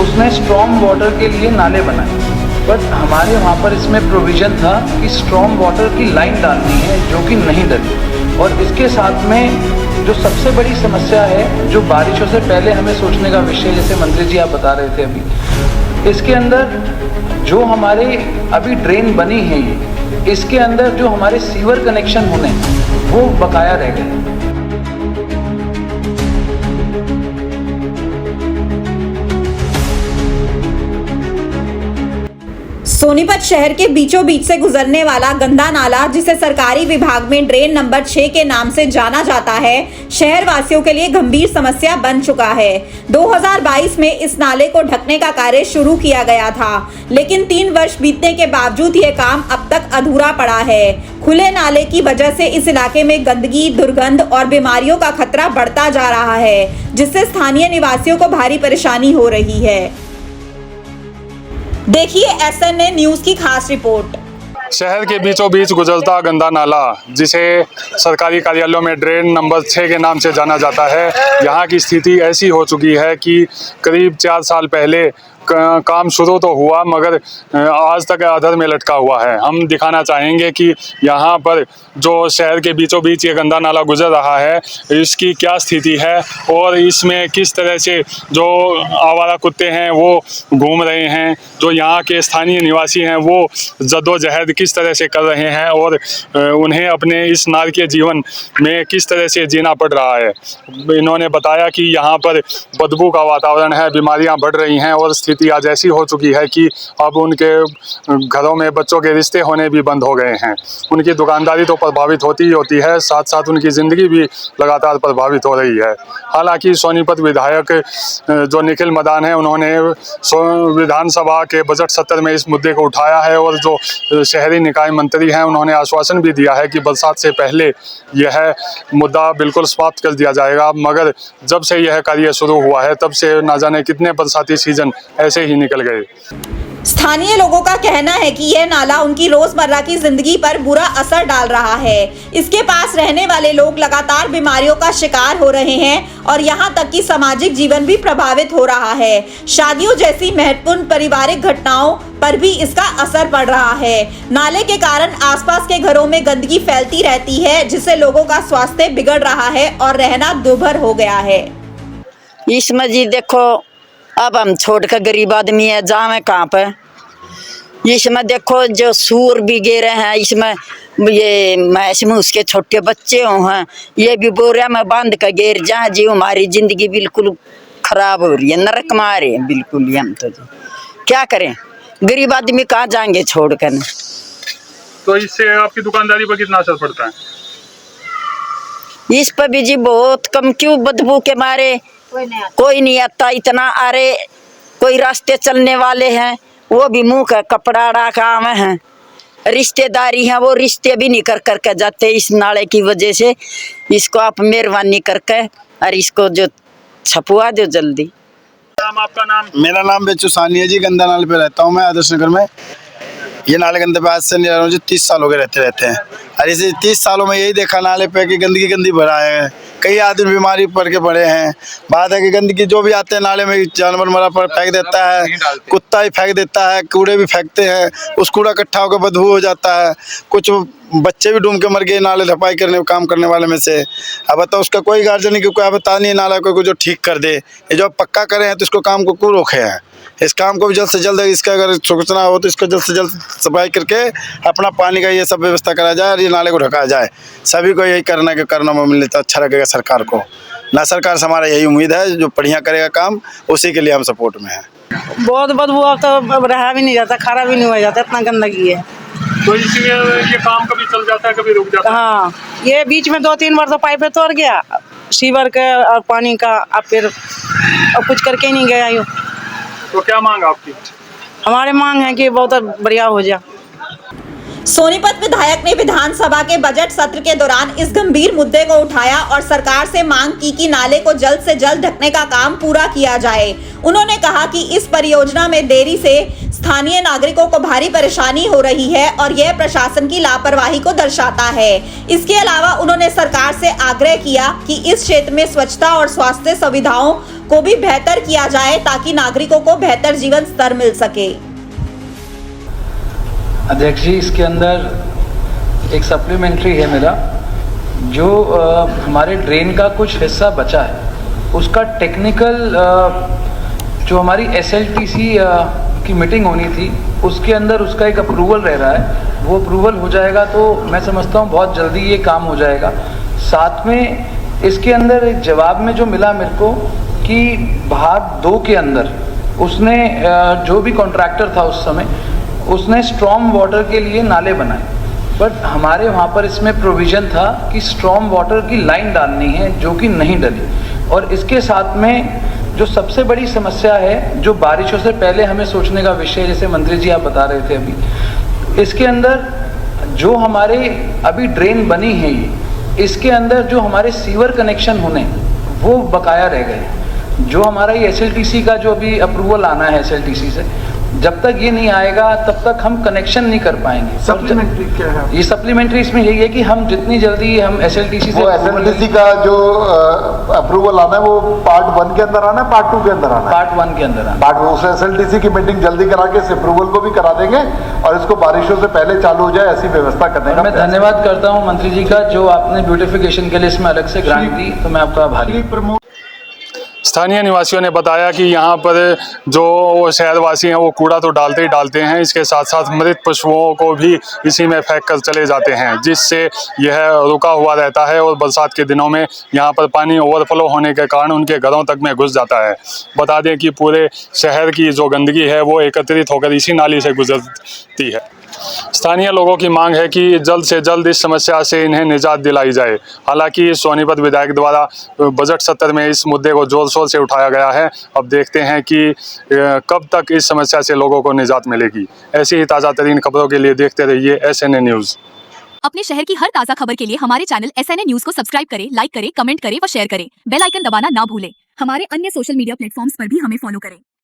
उसने strong water के लिए नाले बनाए, बट हमारे वहाँ पर इसमें प्रोविज़न था कि स्ट्रॉन्ग वाटर की लाइन डालनी है, जो कि नहीं डली। और इसके साथ में जो सबसे बड़ी समस्या है, जो बारिशों से पहले हमें सोचने का विषय, जैसे मंत्री जी आप बता रहे थे अभी, इसके अंदर जो हमारे अभी ड्रेन बनी है, इसके अंदर जो हमारे सीवर कनेक्शन होने वो बकाया रह गए। सोनीपत शहर के बीचों बीच से गुजरने वाला गंदा नाला, जिसे सरकारी विभाग में ड्रेन नंबर 6 के नाम से जाना जाता है, शहर वासियों के लिए गंभीर समस्या बन चुका है। 2022 में इस नाले को ढकने का कार्य शुरू किया गया था, लेकिन 3 वर्ष बीतने के बावजूद ये काम अब तक अधूरा पड़ा है। खुले नाले की वजह से इस इलाके में गंदगी, दुर्गंध और बीमारियों का खतरा बढ़ता जा रहा है, जिससे स्थानीय निवासियों को भारी परेशानी हो रही है। देखिए SNA न्यूज की खास रिपोर्ट। शहर के बीचों बीच गुजरता गंदा नाला, जिसे सरकारी कार्यालयों में ड्रेन नंबर 6 के नाम से जाना जाता है, यहाँ की स्थिति ऐसी हो चुकी है कि करीब 4 साल पहले काम शुरू तो हुआ, मगर आज तक अधर में लटका हुआ है। हम दिखाना चाहेंगे कि यहाँ पर जो शहर के बीचों बीच ये गंदा नाला गुजर रहा है, इसकी क्या स्थिति है और इसमें किस तरह से जो आवारा कुत्ते हैं वो घूम रहे हैं, जो यहाँ के स्थानीय निवासी हैं वो जद्दोजहद किस तरह से कर रहे हैं और उन्हें अपने इस नारकीय जीवन में किस तरह से जीना पड़ रहा है। इन्होंने बताया कि यहाँ पर बदबू का वातावरण है, बीमारियाँ बढ़ रही हैं और स्थिति आज ऐसी हो चुकी है कि अब उनके घरों में बच्चों के रिश्ते होने भी बंद हो गए हैं। उनकी दुकानदारी तो प्रभावित होती ही होती है, साथ साथ उनकी ज़िंदगी भी लगातार प्रभावित हो रही है। हालांकि सोनीपत विधायक जो निखिल मदान है, उन्होंने विधानसभा के बजट सत्र में इस मुद्दे को उठाया है और जो शहरी निकाय मंत्री हैं, उन्होंने आश्वासन भी दिया है कि बरसात से पहले यह मुद्दा बिल्कुल समाप्त कर दिया जाएगा। मगर जब से यह कार्य शुरू हुआ है, तब से ना जाने कितने बरसाती सीजन ऐसे ही निकल गए। स्थानीय लोगों का कहना है कि यह नाला उनकी रोजमर्रा की जिंदगी पर बुरा असर डाल रहा है। इसके पास रहने वाले लोग लगातार बीमारियों का शिकार हो रहे हैं और यहाँ तक कि सामाजिक जीवन भी प्रभावित हो रहा है। शादियों जैसी महत्वपूर्ण पारिवारिक घटनाओं पर भी इसका असर पड़ रहा है। नाले के कारण आसपास के घरों में गंदगी फैलती रहती है, जिससे लोगों का स्वास्थ्य बिगड़ रहा है और रहना दुर्भर हो गया है। इसमें जी देखो, अब हम छोड़ कर गरीब आदमी है, जावे कहाँ पे। इसमें देखो जो सूर भी गिरे हैं, इसमें ये मैस में उसके छोटे बच्चे हैं, ये भी बोरिया में बांध कर गिर जहाँ जी हमारी जिंदगी बिल्कुल खराब हो रही है, नरक में आ रहे हैं बिल्कुल ही। हम तो जी क्या करें, गरीब आदमी कहाँ जाएंगे छोड़ कर। तो इससे आपकी दुकानदारी पर कितना असर पड़ता है? इस पर भी जी बहुत कम, क्यों बदबू के मारे कोई नहीं आता इतना। अरे कोई रास्ते चलने वाले हैं, वो भी मुंह का कपड़ा काम है, रिश्तेदारी है, वो रिश्ते भी नहीं कर करके जाते इस नाले की वजह से। इसको आप मेहरबानी करके और इसको जो छपुआ दो जल्दी। आपका नाम? मेरा नाम बेचू सानी है जी, गंदा नाले पे रहता हूँ मैं, आदर्श नगर में। ये नाले गंदे पे आज से नहीं रह रहा हूँ जी, 30 साल हो गए रहते हैं। और इसे 30 सालों में यही देखा नाले पे कि गंदगी भरा है, कई आदमी बीमारी पड़ के पड़े हैं। बात है कि गंदगी जो भी आते हैं नाले में, जानवर मरा पर फेंक देता है, कुत्ता ही फेंक देता है, कूड़े भी फेंकते हैं, उस कूड़ा इकट्ठा होकर बदबू हो जाता है। कुछ बच्चे भी डूब के मर गए नाले सफाई करने काम करने वाले में से। अब बताओ, उसका कोई गार्जियन नहीं, कोई बता नहीं नाला को जो ठीक कर दे। ये जो पक्का करे हैं तो इसको काम को क्यों रोके हैं? इस काम को भी जल्द से जल्द, इसका अगर सोचना हो तो इसको जल्द से जल्द सफाई करके अपना पानी का ये सब व्यवस्था करा जाए और ये नाले को ढका जाए। सभी को यही करना में मिले तो अच्छा लगेगा सरकार को। ना सरकार से हमारा यही उम्मीद है, जो बढ़िया करेगा काम उसी के लिए हम सपोर्ट में हैं। बहुत बदबू अब तो रहा भी नहीं जाता, खड़ा भी नहीं हो जाता, इतना गंदगी है। तो इसलिए ये काम कभी चल जाता है, कभी रुक जाता है। हाँ, ये बीच में 2-3 बार तो पाइप तोड़ गया सीवर के और पानी का, अब फिर अब कुछ करके ही नहीं गया यूँ। तो क्या मांग आपकी? हमारे मांग है कि बहुत बढ़िया हो जाए। सोनीपत विधायक ने विधानसभा के बजट सत्र के दौरान इस गंभीर मुद्दे को उठाया और सरकार से मांग की कि नाले को जल्द से जल्द ढकने का काम पूरा किया जाए। उन्होंने कहा कि इस परियोजना में देरी से स्थानीय नागरिकों को भारी परेशानी हो रही है और यह प्रशासन की लापरवाही को दर्शाता है। इसके अलावा उन्होंने सरकार से आग्रह किया कि इस क्षेत्र में स्वच्छता और स्वास्थ्य सुविधाओं को भी बेहतर किया जाए ताकि नागरिकों को बेहतर जीवन स्तर मिल सके। अध्यक्ष जी, इसके अंदर एक सप्लीमेंट्री है मेरा, जो हमारे ड्रेन का कुछ हिस्सा बचा है उसका टेक्निकल जो हमारी SLTC की मीटिंग होनी थी उसके अंदर उसका एक अप्रूवल रह रहा है। वो अप्रूवल हो जाएगा तो मैं समझता हूँ बहुत जल्दी ये काम हो जाएगा। साथ में इसके अंदर एक जवाब में जो मिला मेरे को कि भाग 2 के अंदर उसने जो भी कॉन्ट्रैक्टर था उस समय उसने स्ट्रॉम वाटर के लिए नाले बनाए, बट हमारे वहाँ पर इसमें प्रोविज़न था कि स्ट्रॉम वाटर की लाइन डालनी है जो कि नहीं डली। और इसके साथ में जो सबसे बड़ी समस्या है, जो बारिशों से पहले हमें सोचने का विषय, जैसे मंत्री जी आप बता रहे थे अभी, इसके अंदर जो हमारे अभी ड्रेन बनी है इसके अंदर जो हमारे सीवर कनेक्शन होने वो बकाया रह गए। जो हमारा ये SLTC का जो अभी अप्रूवल आना है SLTC से, जब तक ये नहीं आएगा तब तक हम कनेक्शन नहीं कर पाएंगे। सप्लीमेंट्री क्या है? ये सप्लीमेंट्री इसमें यही है कि हम जितनी जल्दी हम SLTC से SLTC का जो अप्रूवल आना है वो पार्ट 1 के अंदर आना है, पार्ट 2 के अंदर आना है? पार्ट 1 के अंदर आना। पार्ट उस SLTC की मीटिंग जल्दी करा के इस अप्रूवल को भी करा देंगे और इसको बारिशों से पहले चालू हो जाए ऐसी व्यवस्था करने का। मैं धन्यवाद करता हूँ मंत्री जी का, जो आपने ब्यूटिफिकेशन के लिए इसमें अलग से ग्रांट दी, तो मैं आपका आभारी हूँ। स्थानीय निवासियों ने बताया कि यहाँ पर जो शहरवासी हैं वो कूड़ा तो डालते ही डालते हैं, इसके साथ साथ मृत पशुओं को भी इसी में फेंक कर चले जाते हैं, जिससे यह रुका हुआ रहता है और बरसात के दिनों में यहाँ पर पानी ओवरफ्लो होने के कारण उनके घरों तक में घुस जाता है। बता दें कि पूरे शहर की जो गंदगी है वो एकत्रित होकर इसी नाली से गुजरती है। स्थानीय लोगों की मांग है कि जल्द से जल्द इस समस्या से इन्हें निजात दिलाई जाए। हालांकि सोनीपत विधायक द्वारा बजट सत्र में इस मुद्दे को जोर शोर से उठाया गया है। अब देखते हैं कि कब तक इस समस्या से लोगों को निजात मिलेगी। ऐसी ही ताज़ा तरीन खबरों के लिए देखते रहिए SNA न्यूज़। अपने शहर की हर ताज़ा खबर के लिए हमारे चैनल SNA न्यूज़ को सब्सक्राइब करें, लाइक करें, कमेंट करें व शेयर करें। बेल आइकन दबाना ना भूलें। हमारे अन्य सोशल मीडिया प्लेटफॉर्म्स पर भी हमें फॉलो करें।